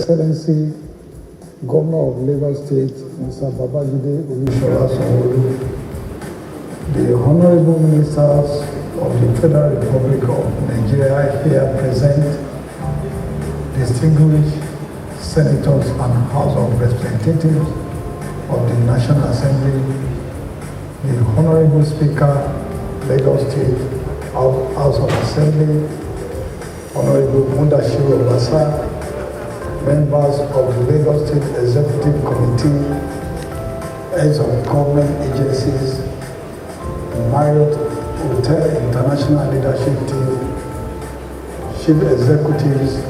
Excellency, Governor of Lagos State, Mr. Babajide Onishola, the Honorable Ministers of the Federal Republic of Nigeria here present, distinguished Senators and House of Representatives of the National Assembly, the Honorable Speaker, Lagos State House of Assembly, Honorable Mudashiru Obasa, members of the Lagos State Executive Committee, heads of government agencies, Marriott Hotel International Leadership Team, chief executives,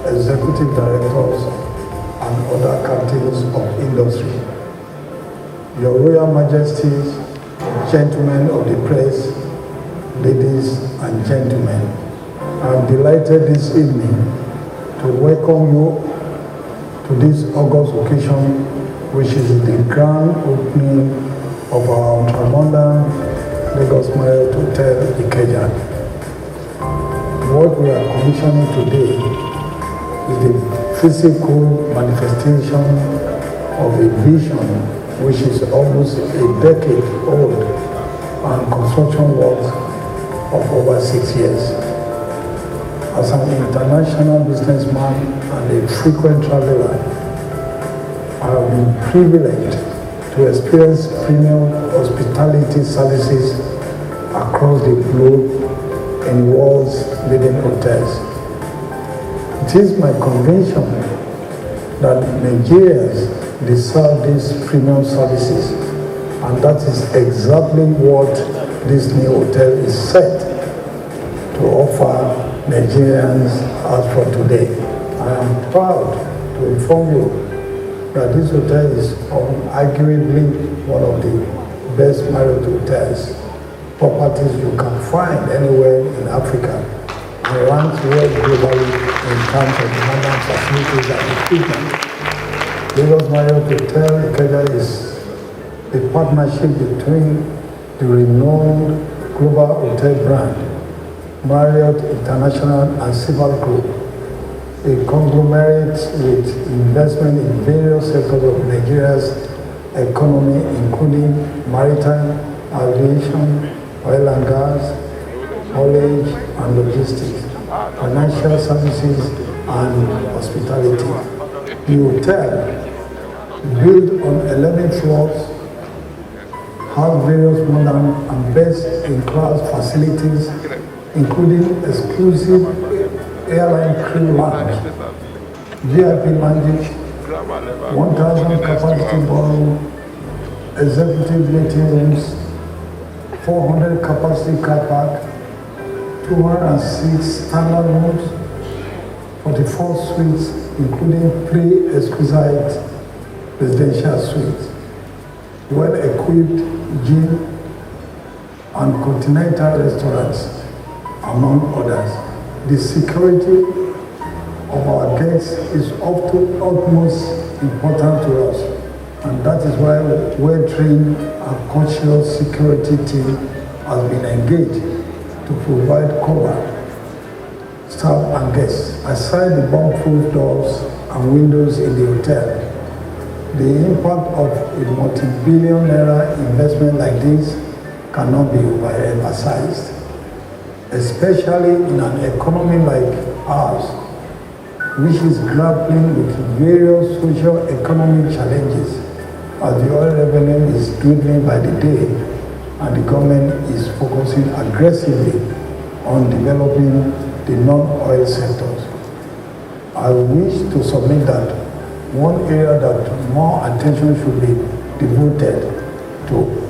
executive directors, and other captains of industry. Your Royal Majesties, gentlemen of the press, ladies and gentlemen, I am delighted this evening to welcome you to this August occasion, which is the grand opening of our ultra-modern Lagos Marriott Hotel Ikeja. What we are commissioning today is the physical manifestation of a vision which is almost a decade old and construction work of over 6 years. As an international businessman and a frequent traveler, I have been privileged to experience premium hospitality services across the globe in world's leading hotels. It is my conviction that Nigerians deserve these premium services, and that is exactly what this new hotel is set to offer Nigerians as for today. I am proud to inform you that this hotel is arguably one of the best Marriott hotels, properties you can find anywhere in Africa, and ranked well globally in terms of modern facilities and equipment. Lagos Marriott Hotel Ikeja is a partnership between the renowned global hotel brand Marriott International and Civil Group, a conglomerate with investment in various sectors of Nigeria's economy, including maritime, aviation, oil and gas, haulage and logistics, financial services, and hospitality. The hotel, built on 11 floors, has various modern and best-in-class facilities, including exclusive airline crew lounge, VIP lounge, 1,000 capacity ballroom, executive meeting rooms, 400 capacity car park, 206 standard rooms, 44 suites, including 3 exquisite residential suites, well-equipped gym, and continental restaurants, among others. The security of our guests is of the utmost importance to us, and that is why a well-trained and conscious security team has been engaged to provide cover, staff and guests. Aside the bomb-proof doors and windows in the hotel, the impact of a multi-billion naira investment like this cannot be overemphasized, especially in an economy like ours, which is grappling with various socio-economic challenges, as the oil revenue is dwindling by the day, and the government is focusing aggressively on developing the non-oil sectors. I wish to submit that one area that more attention should be devoted to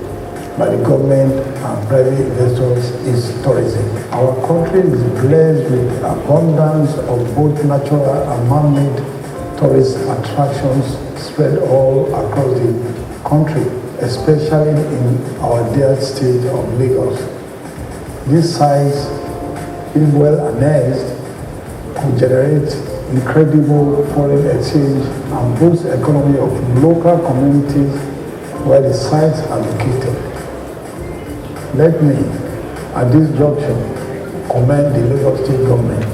by the government and private investors is tourism. Our country is blessed with abundance of both natural and man-made tourist attractions spread all across the country, especially in our dear state of Lagos. This size, if well harnessed, could generate incredible foreign exchange and boost the economy of local communities where the sites are located. Let me, at this juncture, commend the Lagos State government,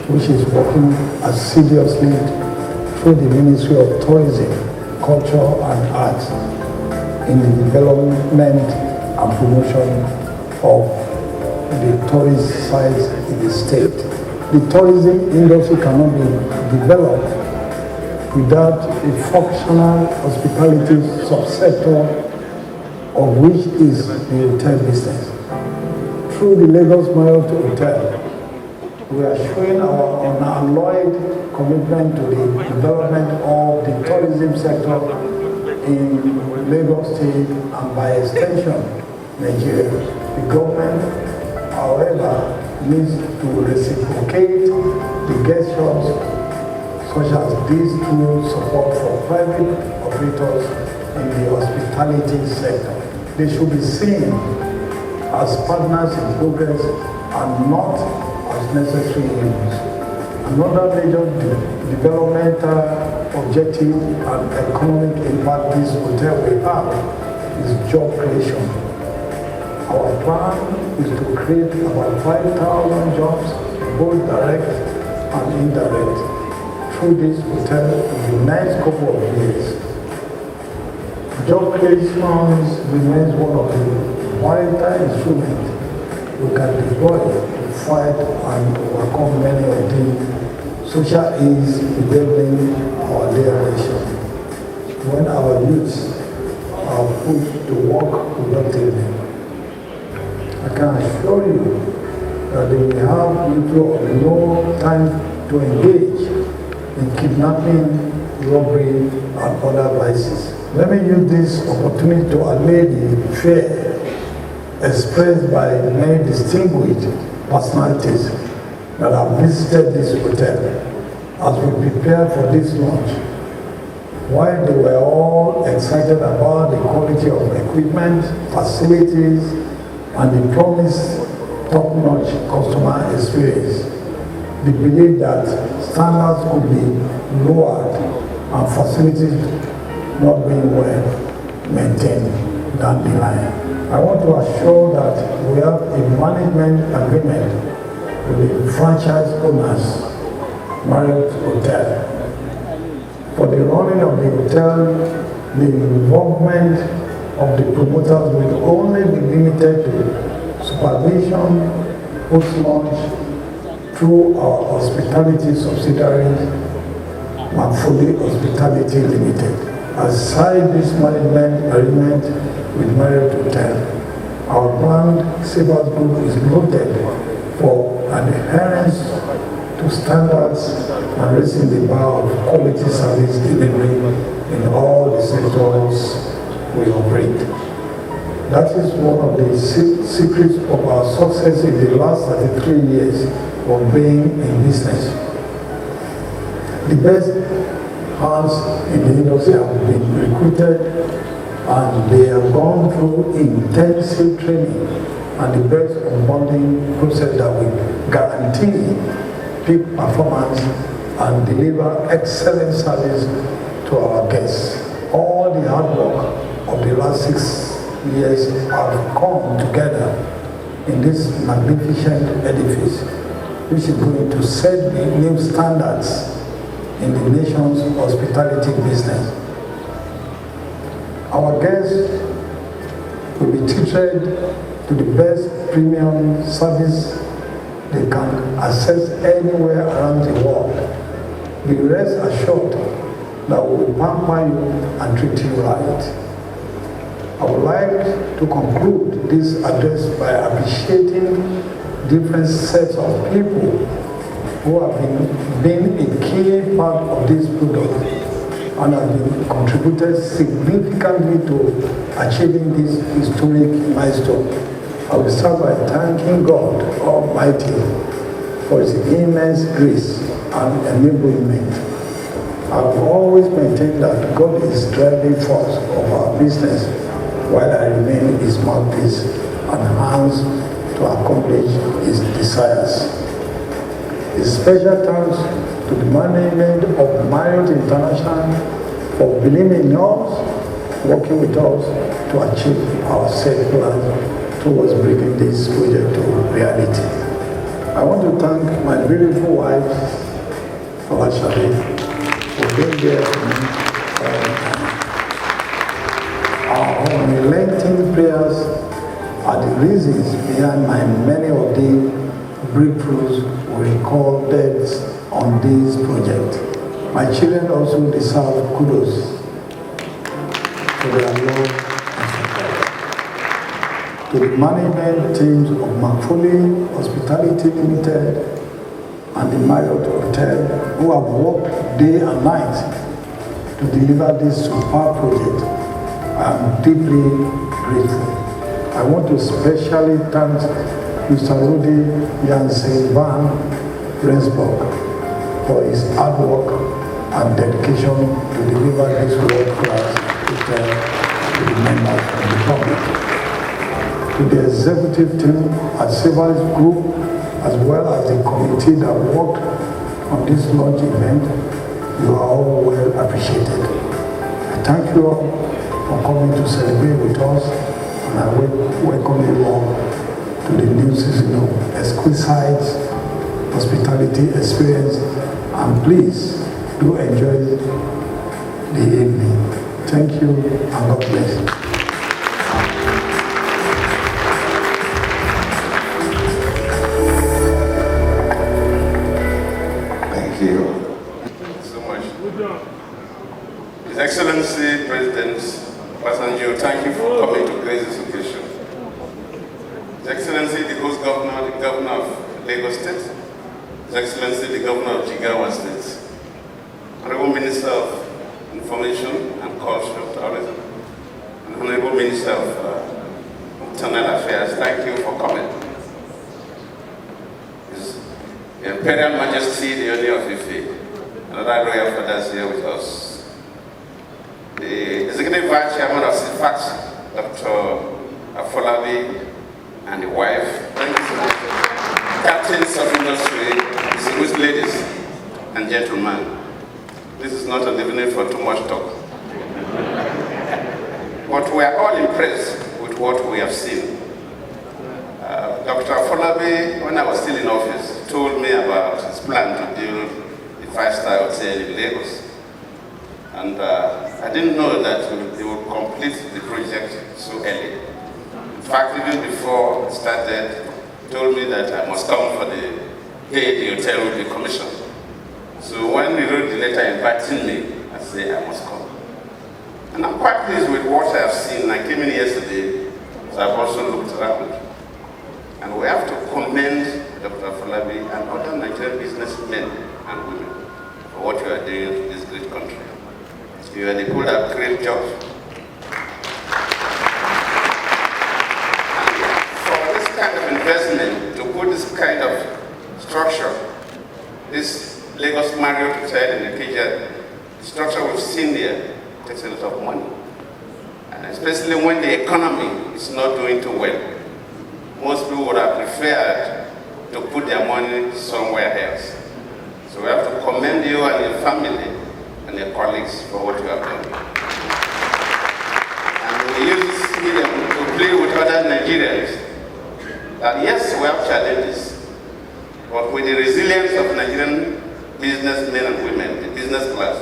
which is working assiduously through the Ministry of Tourism, Culture and Arts in the development and promotion of the tourist sites in the state. The tourism industry cannot be developed without a functional hospitality subsector, of which is the hotel business. Through the Lagos Marriott Hotel, we are showing our unalloyed commitment to the development of the tourism sector in Lagos State and by extension, Nigeria. The government, however, needs to reciprocate the gestures such as these through support for private operators in the hospitality sector. They should be seen as partners in progress and not as necessary evils. Another major developmental objective and economic impact this hotel will have is job creation. Our plan is to create about 5,000 jobs, both direct and indirect, through this hotel in the next couple of years. Job creation remains one of the vital instruments we can deploy to fight and overcome many of the social ills bedeviling our dear nation. When our youths are put to work productively, I can assure you that they will have little or no time to engage in kidnapping, robbery, and other vices. Let me use this opportunity to allay the fear expressed by many distinguished personalities that have visited this hotel as we prepare for this launch. While they were all excited about the quality of equipment, facilities, and the promised top-notch customer experience, they believe that standards could be lowered and facilities not being well maintained down the line. I want to assure that we have a management agreement with the franchise owners, Marriott Hotel. For the running of the hotel, the involvement of the promoters will only be limited to supervision, post-launch, through our hospitality subsidiaries, Manfoli Hospitality Limited. Aside this management agreement with Marriott Hotel, our brand Savers Group is noted for adherence to standards and raising the bar of quality service delivery in all the sectors we operate. That is one of the secrets of our success in the last 33 years of being in business. The best hands in the industry have been recruited and they have gone through intensive training and the best onboarding process that will guarantee peak performance and deliver excellent service to our guests. All the hard work of the last 6 years have come together in this magnificent edifice, which is going to set the new standards in the nation's hospitality business. Our guests will be treated to the best premium service they can access anywhere around the world. Be rest assured that we will pamper you and treat you right. I would like to conclude this address by appreciating different sets of people who have been a key part of this product and have been contributed significantly to achieving this historic milestone. I will start by thanking God Almighty for His immense grace and enablement. I have always maintained that God is driving force of our business while I remain His mouthpiece and hands to accomplish His desires. A special thanks to the management of Marriott International for believing in us, working with us to achieve our set plan towards bringing this project to reality. I want to thank my beautiful wife, Alashade, for being there for me all the time. Our unrelenting prayers are the reasons behind my many of the breakthroughs we recorded on this project. My children also deserve kudos for their love and support. To the management teams of McFoley Hospitality Limited and the Marriott Hotel who have worked day and night to deliver this superb project, I am deeply grateful. I want to especially thank Mr. Rudy Jansen Van Rensburg for his hard work and dedication to deliver this world-class hotel to the members of the public. To the executive team at Savers Group, as well as the committee that worked on this launch event, you are all well appreciated. I thank you all for coming to celebrate with us, and I welcome you all to the new season of exquisite hospitality experience, and please do enjoy the evening. Thank you, and God bless. Thank you so much. His Excellency President Obasanjo, thank you for coming to grace this occasion. His Excellency the Host Governor, the Governor of Lagos State, His Excellency the Governor of Jigawa State, Honorable Minister of Information and Culture and Tourism, and Honorable Minister of Internal Affairs, thank you for coming. His Imperial Majesty, the Ooni of Ife, and other royal fathers here with us. The Executive Vice Chairman of CFAT, Dr. Afolabi, and the wife. Thank you so much. Captains of industry, distinguished ladies and gentlemen. This is not an evening for too much talk. But we are all impressed with what we have seen. Dr. Afolabi, when I was still in office, told me about his plan to build a five-star hotel in Lagos. And I didn't know that he would complete the project so early. In fact, even before it started, he told me that I must come for the day the hotel will be commissioned. So when he wrote the letter inviting me, I said I must come. And I'm quite pleased with what I have seen. I came in yesterday, so I've also looked around. And we have to commend Dr. Afolabi and other Nigerian businessmen and women for what you are doing in this great country. You and the people have great jobs. For this kind of investment, to put this kind of structure, this Lagos Marriott Hotel in the Ikeja, the structure we've seen there takes a lot of money. And especially when the economy is not doing too well. Most people would have preferred to put their money somewhere else. So we have to commend you and your family and your colleagues for what you have done. And we use this medium to play with other Nigerians that yes, we have challenges, but with the resilience of Nigerian businessmen and women, the business class,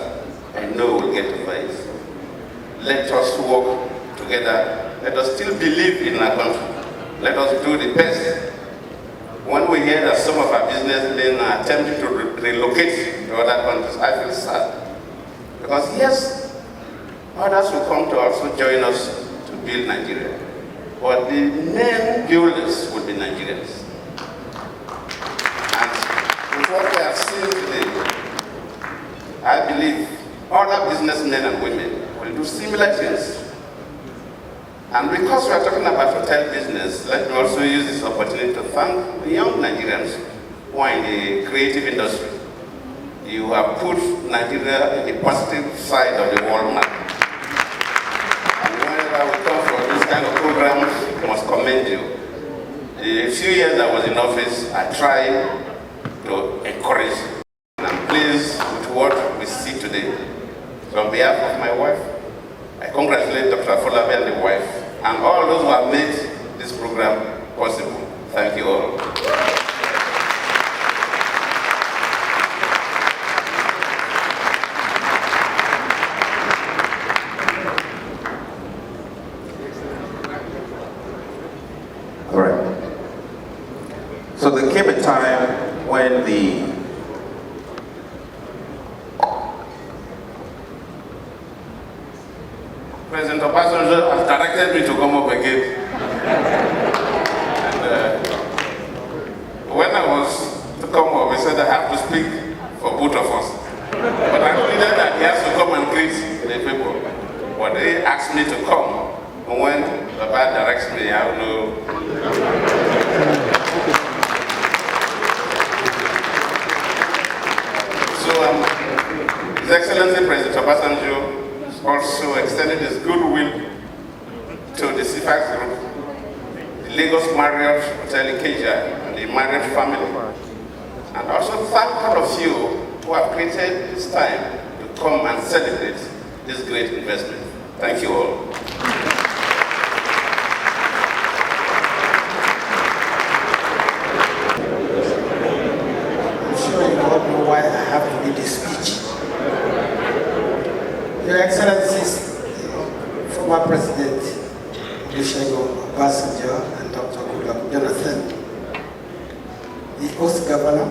I know we'll get over it. Let us work together. Let us still believe in our country. Let us do the best. When we hear that some of our businessmen are attempting to relocate to other countries, I feel sad. Because yes, others will come to also join us to build Nigeria. But the main builders will be Nigerians. And with what we have seen today, I believe other businessmen and women will do similar things. And because we are talking about hotel business, let me also use this opportunity to thank the young Nigerians who are in the creative industry. You have put Nigeria in the positive side of the world map. And whenever we come for this kind of programs, I must commend you. The few years I was in office, I tried to encourage. And I'm pleased with what we see today. So on behalf of my wife, I congratulate Dr. Afolabi and the wife, and all those who have made this program possible. Thank you all. So there came a time when the President Obasanjo has directed me to come up again. And when I was to come up, he said I have to speak for both of us. But I concluded that he has to come and greet the people. But they asked me to come. And when Baba directs me, I will know. So His Excellency President Obasanjo also extended his goodwill to the CFAX group, the Lagos Marriott Hotel in Ikeja, and the Marriott family. And also thank all of you who have created this time to come and celebrate this great investment. Thank you all. I'm sure you all know why I have to read this speech. Your Excellencies, former President Olusegun Obasanjo and Dr. Goodluck Jonathan, the host governor,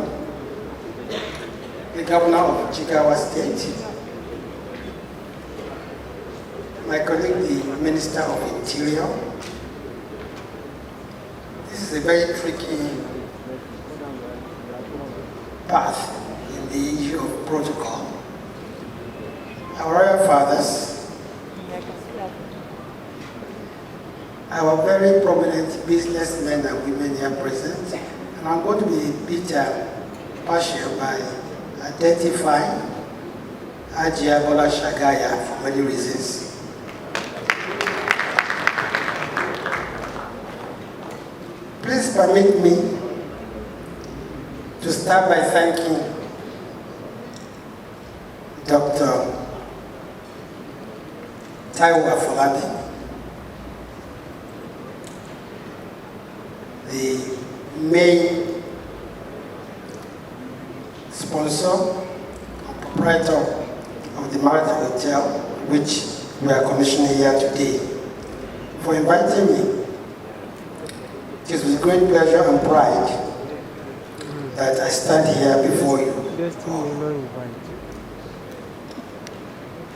the governor of Jigawa State, my colleague, the Minister of Interior. This is a very tricky path in the issue of protocol. Our royal fathers, our very prominent businessmen and women here present, and I'm going to be a bit partial by identifying Ajia Bola Shagaya for many reasons. Please permit me to start by thanking Dr. Taiwo Afolabi, the main sponsor and proprietor of the Marriott Hotel, which we are commissioning here today, for inviting me. It is with great pleasure and pride that I stand here before you.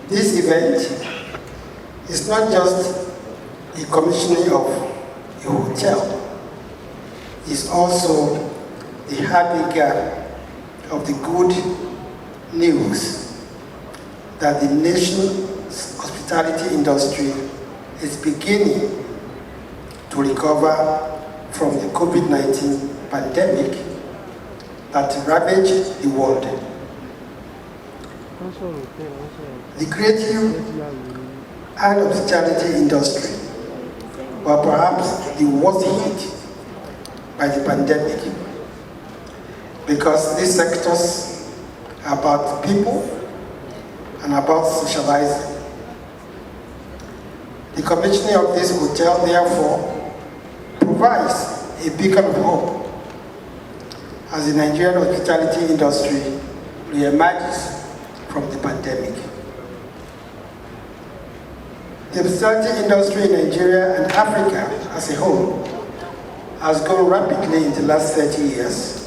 This event is not just a commissioning of a hotel, it's also the harbinger of the good news that the nation's hospitality industry is beginning to recover from the COVID-19 pandemic that ravaged the world. The creative and hospitality industry were perhaps the worst hit by the pandemic because these sectors are about people and about socializing. The commissioning of this hotel, therefore, provides a beacon of hope as the Nigerian hospitality industry reemerges from the pandemic. The hospitality industry in Nigeria and Africa as a whole has grown rapidly in the last 30 years,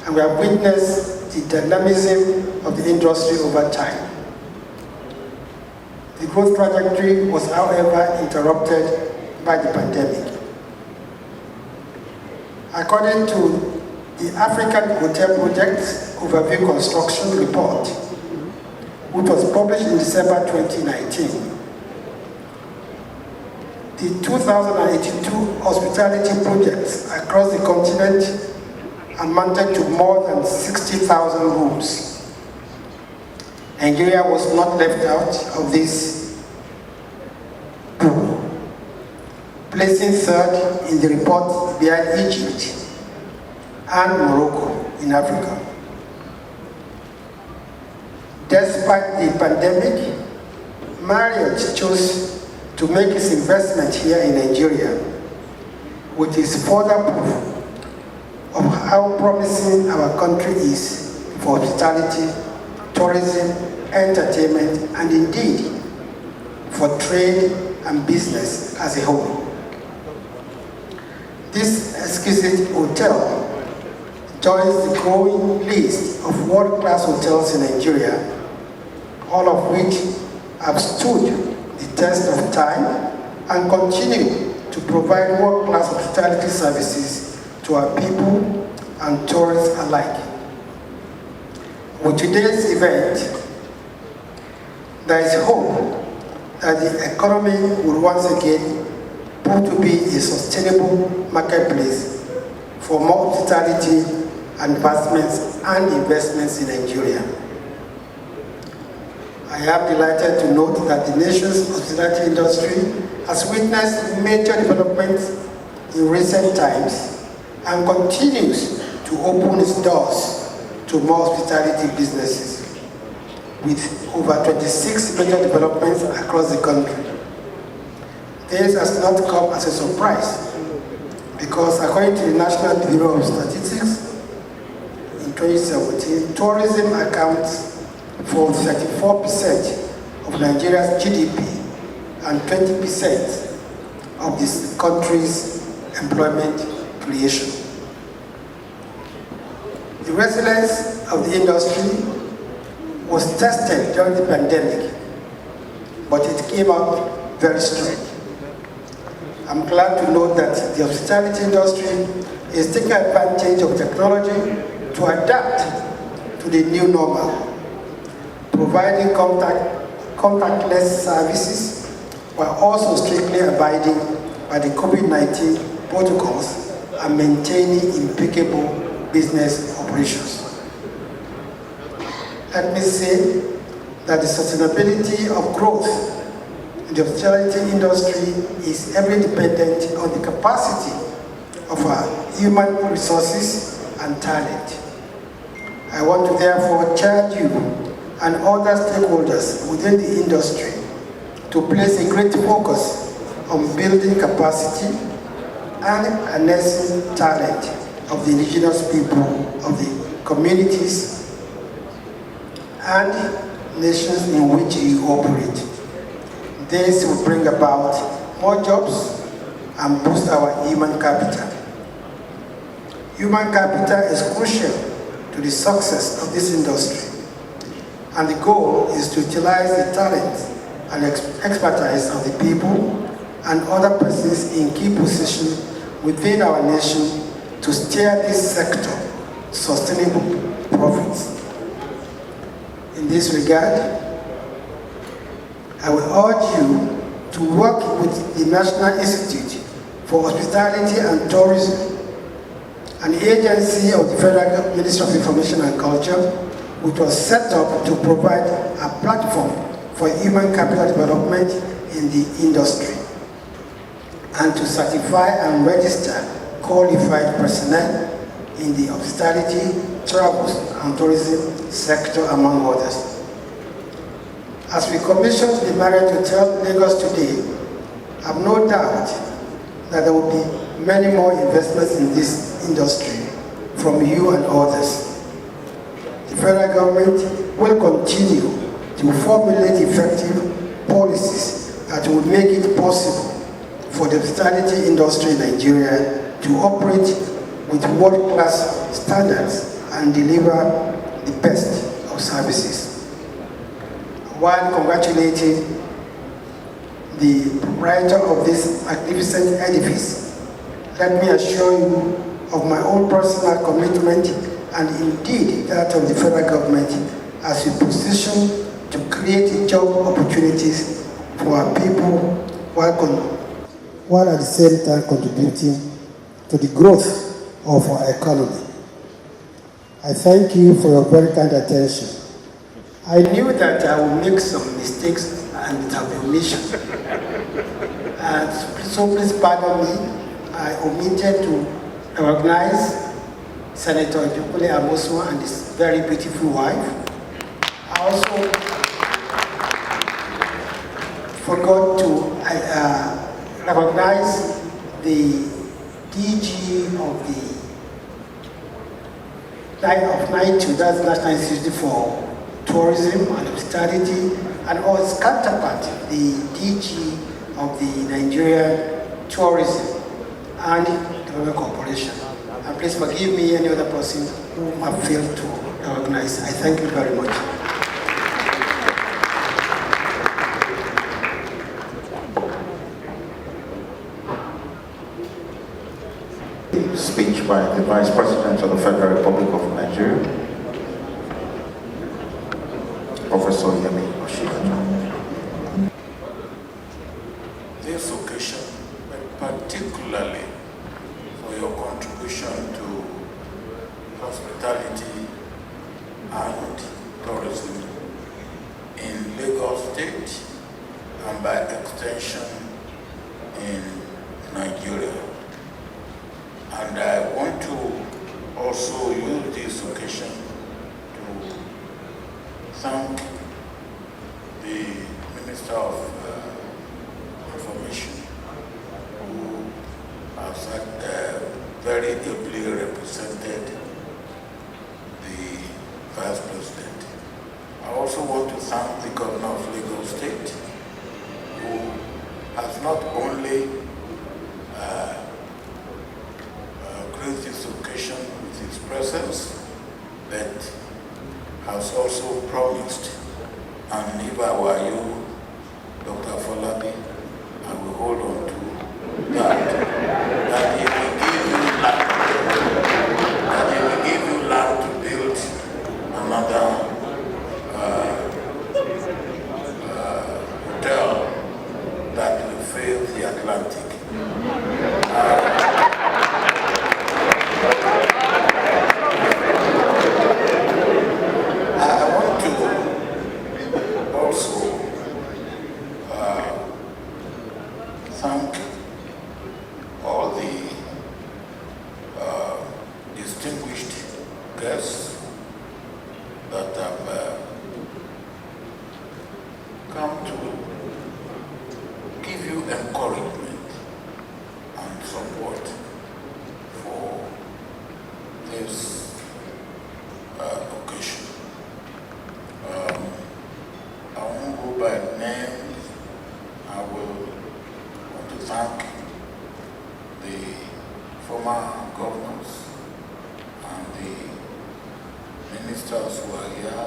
and we have witnessed the dynamism of the industry over time. The growth trajectory was, however, interrupted by the pandemic. According to the African Hotel Project Overview Construction Report, which was published in December 2019, the 2,082 hospitality projects across the continent amounted to more than 60,000 rooms. Nigeria was not left out of this pool, placing third in the report behind Egypt and Morocco in Africa. Despite the pandemic, Marriott chose to make its investment here in Nigeria, which is further proof of how promising our country is for hospitality, tourism, entertainment, and indeed for trade and business as a whole. This exquisite hotel joins the growing list of world-class hotels in Nigeria, all of which have stood the test of time and continue to provide world-class hospitality services to our people and tourists alike. With today's event, there is hope that the economy will once again prove to be a sustainable marketplace for more hospitality advancements and investments in Nigeria. I am delighted to note that the nation's hospitality industry has witnessed major developments in recent times and continues to open its doors to more hospitality businesses, with over 26 major developments across the country. This has not come as a surprise, because according to the National Bureau of Statistics, in 2017, tourism accounts for 34% of Nigeria's GDP and 20% of this country's employment creation. The resilience of the industry was tested during the pandemic, but it came out very strong. I'm glad to note that the hospitality industry is taking advantage of technology to adapt to the new normal, providing contactless services while also strictly abiding by the COVID-19 protocols and maintaining impeccable business operations. Let me say that the sustainability of growth in the hospitality industry is heavily dependent on the capacity of our human resources and talent. I want to therefore charge you and other stakeholders within the industry to place a great focus on building capacity and harnessing talent of the indigenous people of the communities and nations in which you operate. This will bring about more jobs and boost our human capital. Human capital is crucial to the success of this industry, and the goal is to utilize the talents and expertise of the people and other persons in key positions within our nation to steer this sector to sustainable profits. In this regard, I will urge you to work with the National Institute for Hospitality and Tourism, an agency of the Federal Ministry of Information and Culture, which was set up to provide a platform for human capital development in the industry, and to certify and register qualified personnel in the hospitality, travels, and tourism sector, among others. As we commission the Marriott Hotel Lagos today, I have no doubt that there will be many more investments in this industry from you and others. The federal government will continue to formulate effective policies that will make it possible for the hospitality industry in Nigeria to operate with world-class standards and deliver the best of services. While congratulating the proprietor of this magnificent edifice, let me assure you of my own personal commitment and indeed that of the federal government as we position to create job opportunities for our people while at the same time contributing to the growth of our economy. I thank you for your very kind attention. I knew that I would make some mistakes and it have been omission. So please pardon me. I omitted to recognize Senator Jokole Amoso and his very beautiful wife. I also forgot to recognize the DG of NITU, that's National Institute for Tourism and Hospitality, and its counterpart, the DG of the Nigeria Tourism, and the Development Corporation. And please forgive me, any other person whom I failed to recognize. I thank you very much. Speech by the Vice President of the Federal Republic of Nigeria, Professor Osinbajo. This occasion, particularly for your contribution to hospitality and tourism in Lagos State and by extension in Nigeria. And I want to also use this occasion to thank the Minister of Information, who has very ably represented the Vice President. I also want to thank the Governor of Lagos State, who has not only graced this occasion with his presence, but has also promised, and if I were you, Dr. Folabi, I will hold on to that he will give you land, to build another hotel that will face the Atlantic. I want to also thank all the distinguished guests that have come to give you encouragement and support for this occasion. I won't go by names. I will want to thank the former governors and the ministers who are here,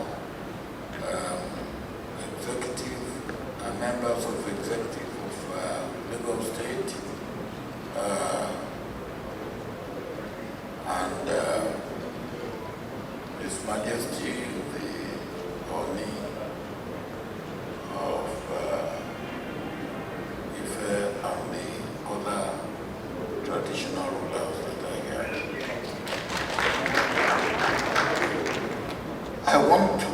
executive and members of executive of Lagos State, and His Majesty the Ooni of Ife and the other traditional rulers that are here. I want to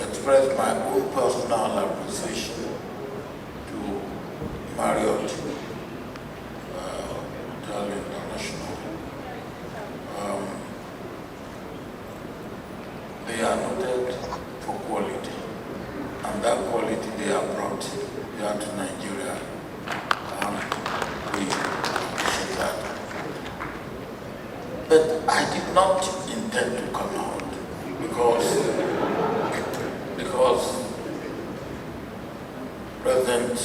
express my own personal appreciation to Marriott Hotel International. They are noted for quality, and that quality they have brought here to Nigeria, and we appreciate that. But I did not intend to come out because President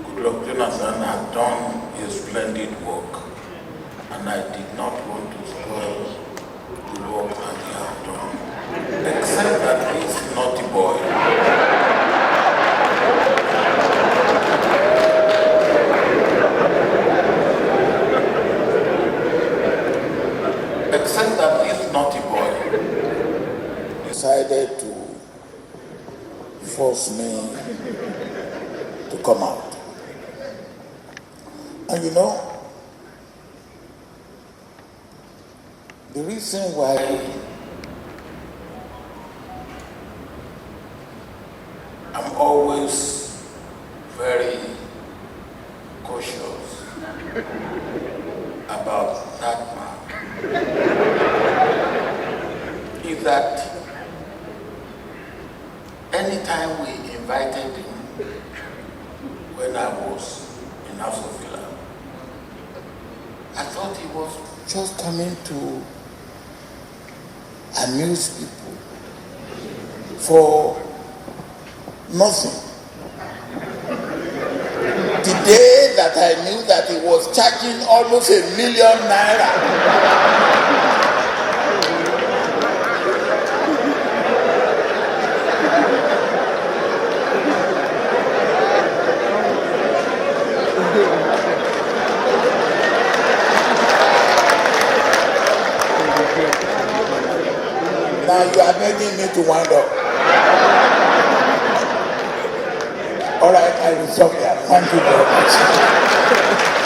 Goodluck Jonathan had done a splendid work, and I did not want to spoil the work that he had done, except that he's naughty boy. Except that this naughty boy decided to force me to come out. And you know, the reason why I'm always very cautious about that man is that anytime we invited him when I was in House of Villa, I thought he was just coming to amuse people for nothing. The day that I knew that he was charging almost ₦1 million. Now you are begging me to wind up. All right, I will stop here. Thank you very much.